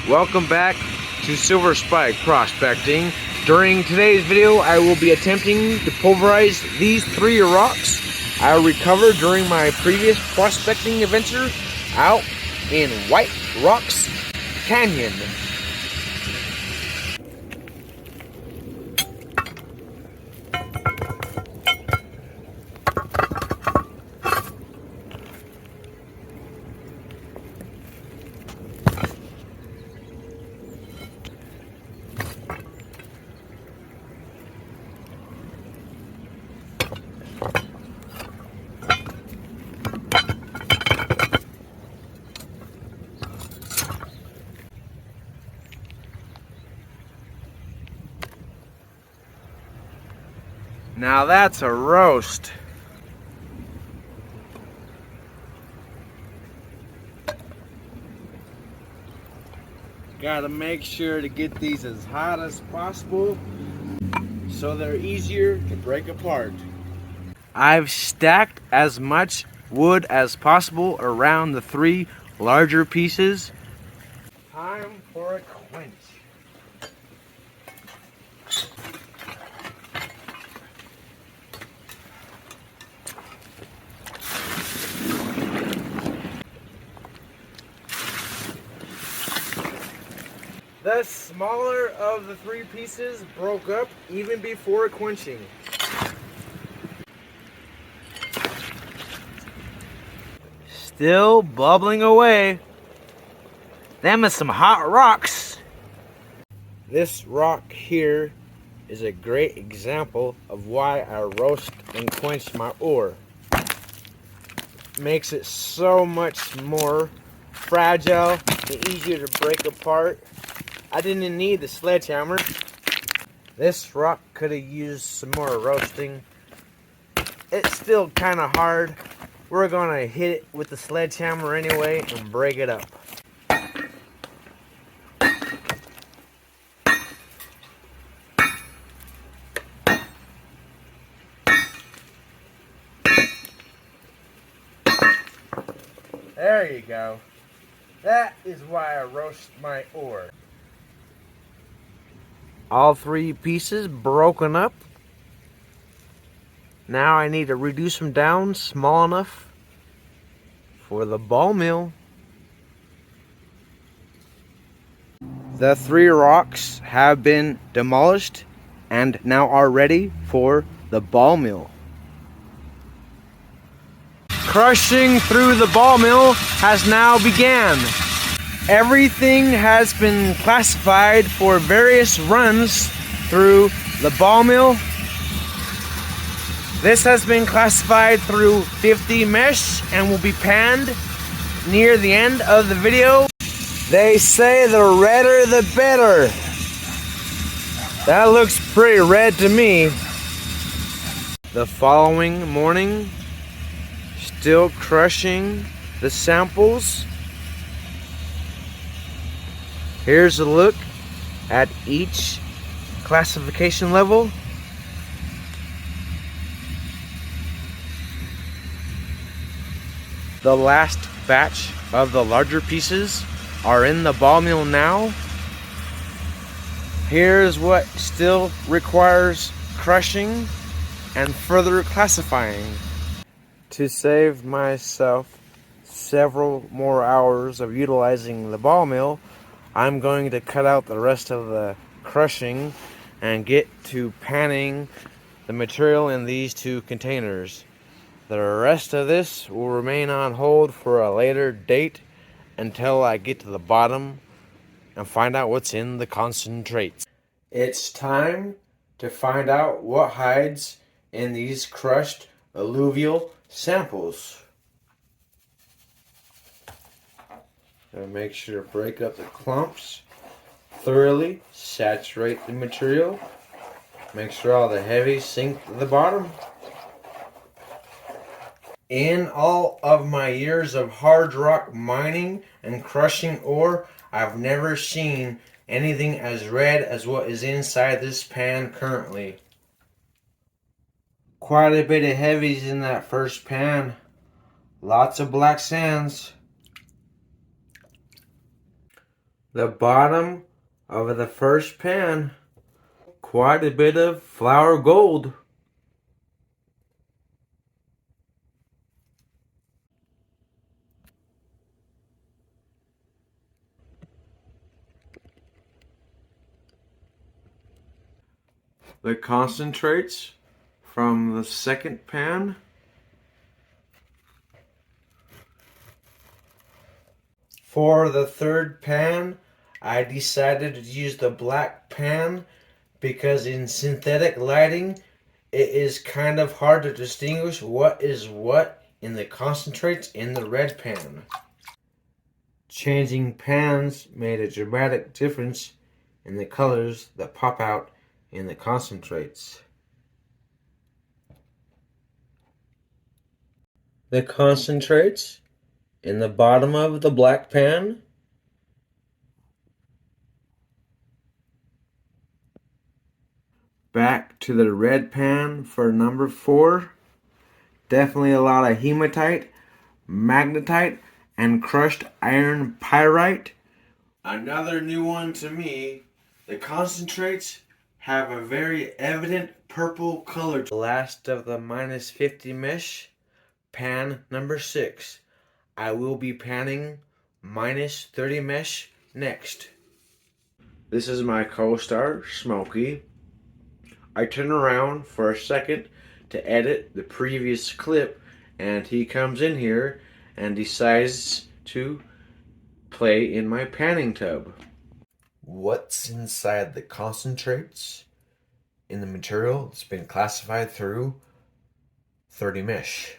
Welcome back to Silver Spike Prospecting. During today's video, I will be attempting to pulverize these 3 rocks I recovered during my previous prospecting adventure out in White Rocks Canyon. Now that's a roast. Gotta make sure to get these as hot as possible so they're easier to break apart. I've stacked as much wood as possible around the 3 larger pieces. Time for a quench. The smaller of the 3 pieces broke up even before quenching. Still bubbling away. Them is some hot rocks. This rock here is a great example of why I roast and quench my ore. Makes it so much more fragile and easier to break apart. I didn't need the sledgehammer. This rock could have used some more roasting. It's still kind of hard. We're gonna hit it with the sledgehammer anyway and break it up. There you go. That is why I roast my ore. All 3 pieces broken up. Now I need to reduce them down small enough for the ball mill. The 3 rocks have been demolished and now are ready for the ball mill. Crushing through the ball mill has now began. Everything has been classified for various runs through the ball mill. This has been classified through 50 mesh and will be panned near the end of the video. They say the redder the better. That looks pretty red to me. The following morning, still crushing the samples. Here's a look at each classification level. The last batch of the larger pieces are in the ball mill now. Here's what still requires crushing and further classifying. To save myself several more hours of utilizing the ball mill, I'm going to cut out the rest of the crushing and get to panning the material in these 2 containers. The rest of this will remain on hold for a later date until I get to the bottom and find out what's in the concentrates. It's time to find out what hides in these crushed alluvial samples. And make sure to break up the clumps thoroughly, saturate the material, make sure all the heavies sink to the bottom. In all of my years of hard rock mining and crushing ore, I've never seen anything as red as what is inside this pan currently. Quite a bit of heavies in that first pan. Lots of black sands. The bottom of the first pan, quite a bit of flour gold. The concentrates from the second pan. For the third pan, I decided to use the black pan because in synthetic lighting, it is kind of hard to distinguish what is what in the concentrates in the red pan. Changing pans made a dramatic difference in the colors that pop out in the concentrates. The concentrates in the bottom of the black pan. Back to the red pan for number 4. Definitely a lot of hematite, magnetite, and crushed iron pyrite. Another new one to me, the concentrates have a very evident purple color. The last of the -50 mesh, pan number 6. I will be panning -30 mesh next. This is my co-star, Smokey. I turn around for a second to edit the previous clip, and he comes in here and decides to play in my panning tub. What's inside the concentrates in the material that's been classified through 30 mesh?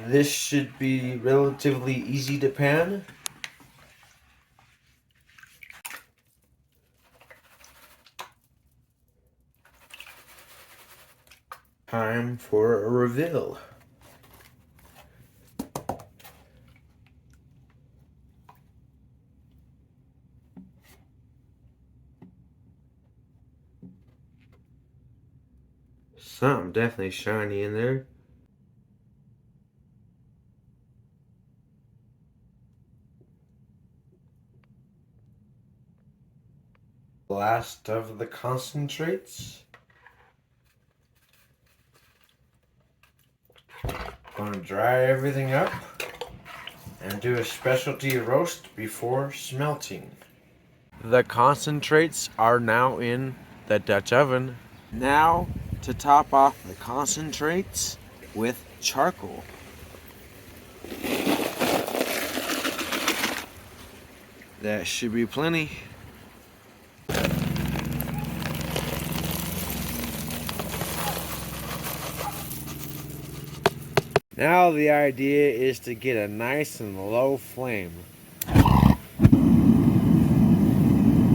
This should be relatively easy to pan. Time for a reveal. Something definitely shiny in there. Last of the concentrates. Gonna dry everything up and do a specialty roast before smelting. The concentrates are now in the Dutch oven. Now to top off the concentrates with charcoal. That should be plenty. Now the idea is to get a nice and low flame.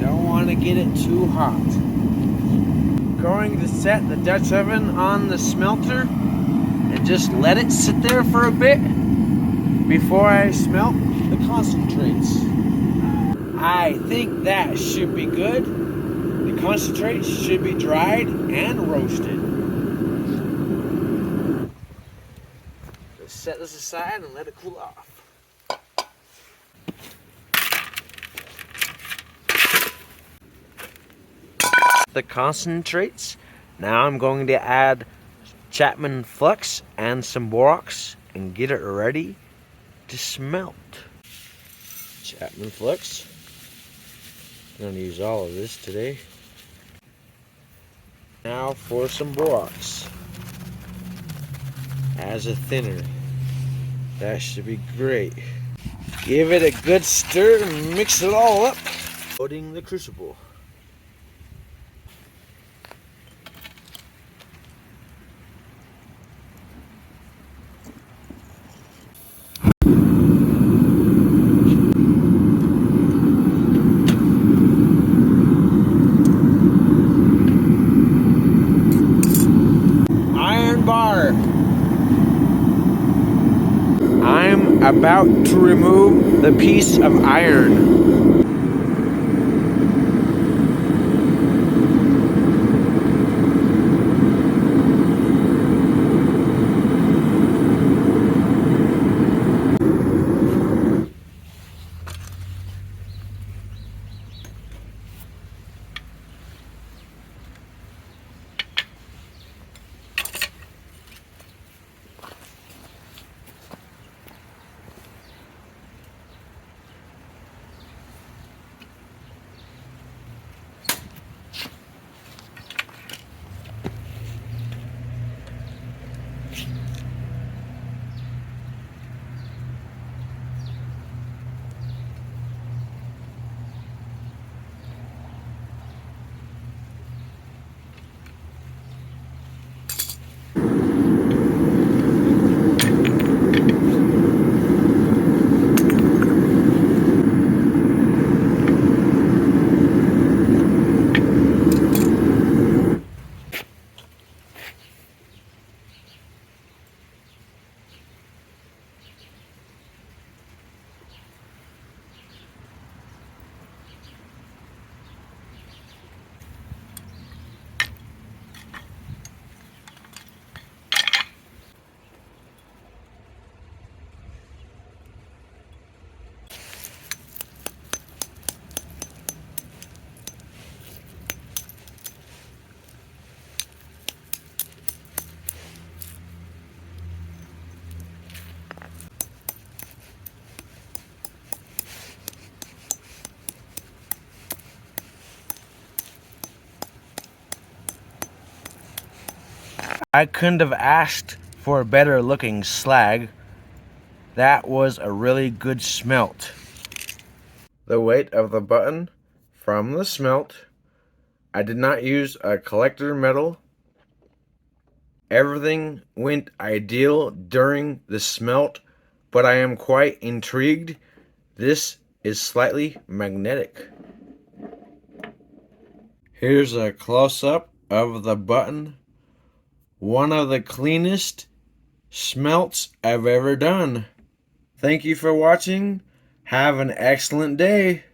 Don't want to get it too hot. Going to set the Dutch oven on the smelter and just let it sit there for a bit before I smelt the concentrates. I think that should be good. The concentrates should be dried and roasted. Set this aside and let it cool off. The concentrates. Now I'm going to add Chapman flux and some borax and get it ready to smelt. Chapman flux. I'm going to use all of this today. Now for some borax as a thinner. That should be great. Give it a good stir and mix it all up. Loading the crucible. Iron bar. I'm about to remove the piece of iron. I couldn't have asked for a better looking slag. That was a really good smelt. The weight of the button from the smelt. I did not use a collector metal. Everything went ideal during the smelt, but I am quite intrigued. This is slightly magnetic. Here's a close-up of the button. One of the cleanest smelts I've ever done. Thank you for watching. Have an excellent day.